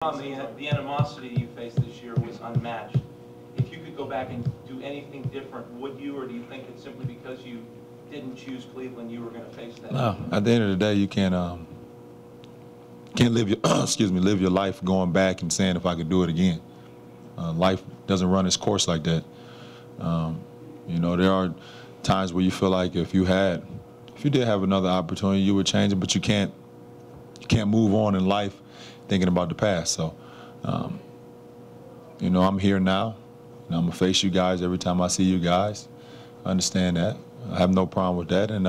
The animosity you faced this year was unmatched. If you could go back and do anything different, would you, or do you think it's simply because you didn't choose Cleveland you were going to face that? No, at the end of the day, you can't live your live your life going back and saying if I could do it again. Life doesn't run its course like that. There are times where you feel like if you did have another opportunity, you would change it, but you can't move on in life thinking about the past. So, I'm here now, and I'm gonna face you guys every time I see you guys. I understand that. I have no problem with that. And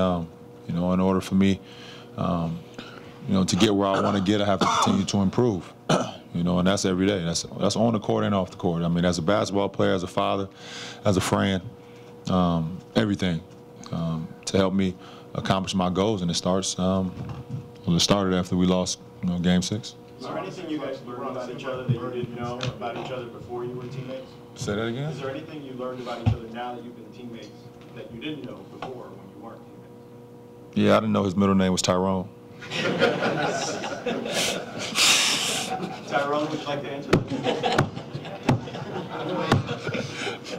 in order for me, to get where I want to get, I have to continue to improve. And that's every day. That's on the court and off the court. I mean, as a basketball player, as a father, as a friend, everything to help me accomplish my goals. And it started after we lost, Game 6. Is there anything you guys learned about each other that you didn't know about each other before you were teammates? Say that again? Is there anything you learned about each other now that you've been teammates that you didn't know before when you weren't teammates? Yeah, I didn't know his middle name was Tyrone. Tyrone, would you like to answer that?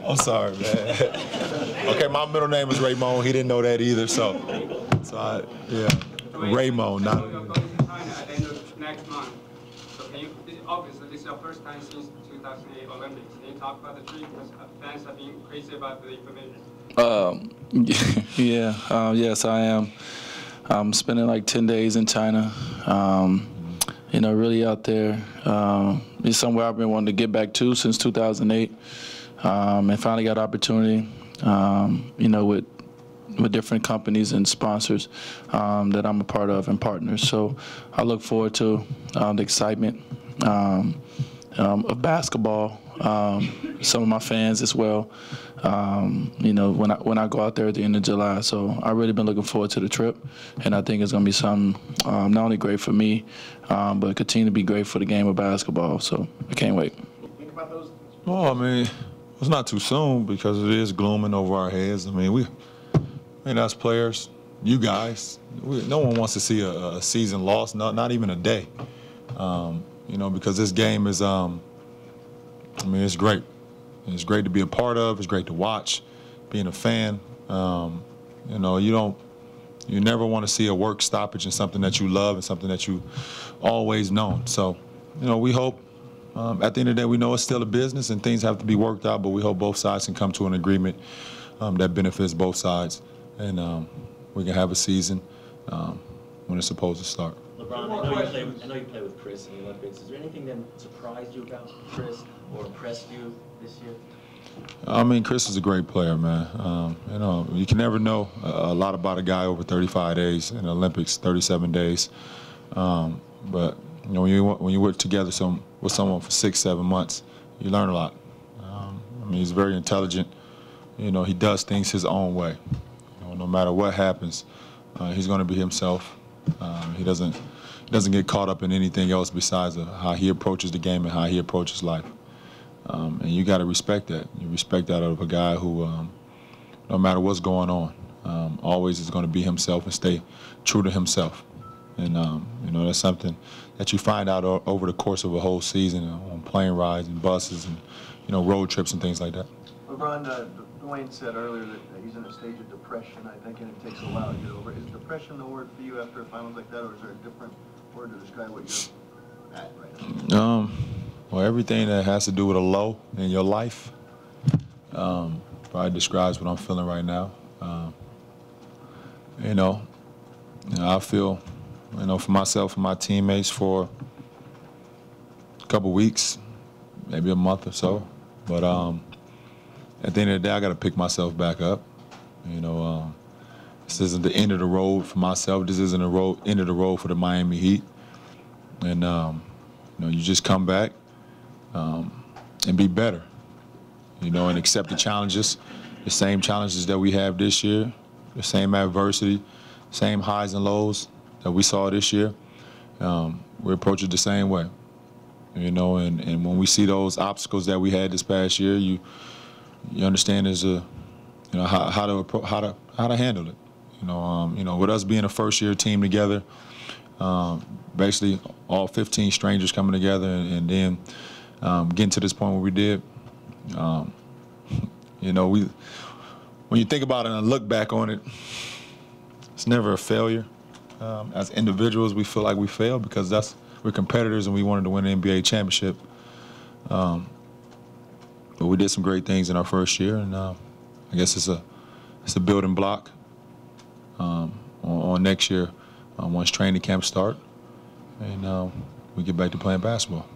I'm sorry, man. Okay, my middle name is Raymond. He didn't know that either, Raymond, not. You're going to China at the end of next month. So obviously this is your first time since 2008 Olympics. Can you talk about the trip? Because fans have been crazy about the information. Yes, I am. I'm spending like 10 days in China. Really out there. It's somewhere I've been wanting to get back to since 2008, and finally got an opportunity. With different companies and sponsors that I'm a part of and partners. So I look forward to the excitement of basketball. Some of my fans as well. When I go out there at the end of July. So I've really been looking forward to the trip, and I think it's going to be something not only great for me, but continue to be great for the game of basketball. So I can't wait. Think about those. Well, I mean, it's not too soon because it is glooming over our heads. I mean, us players, you guys, no one wants to see a season lost, not even a day. Because this game is, it's great. It's great to be a part of. It's great to watch. Being a fan, you never want to see a work stoppage in something that you love and something that you always known. So, we hope. At the end of the day, we know it's still a business and things have to be worked out, but we hope both sides can come to an agreement that benefits both sides. And we can have a season when it's supposed to start. LeBron, I know you play with Chris in the Olympics. Is there anything that surprised you about Chris or impressed you this year? I mean, Chris is a great player, man. You can never know a lot about a guy over 35 days in the Olympics, 37 days. But when you work together with someone for 6-7 months, you learn a lot. He's very intelligent. He does things his own way. No matter what happens, he's going to be himself. He doesn't get caught up in anything else besides how he approaches the game and how he approaches life. And you got to respect that. You respect that out of a guy who, no matter what's going on, always is going to be himself and stay true to himself. And that's something that you find out over the course of a whole season on plane rides and buses and road trips and things like that. LeBron, Dwyane said earlier that he's in a stage of depression, I think, and it takes a while to get over it. Is depression the word for you after a finals like that, or is there a different word to describe what you're at right now? Well, everything that has to do with a low in your life probably describes what I'm feeling right now. I feel, for myself and my teammates for a couple weeks, maybe a month or so, but at the end of the day, I got to pick myself back up. This isn't the end of the road for myself. This isn't the end of the road for the Miami Heat. And you just come back and be better. And accept the challenges, the same challenges that we have this year, the same adversity, same highs and lows that we saw this year. We approach it the same way. And when we see those obstacles that we had this past year, you understand how to handle it. With us being a first-year team together, Basically, all 15 strangers coming together and then getting to this point where we did. You know, when you think about it and look back on it, it's never a failure. As individuals, we feel like we failed because we're competitors and we wanted to win an NBA championship. But we did some great things in our first year, and I guess it's a building block on next year once training camp start, and we get back to playing basketball.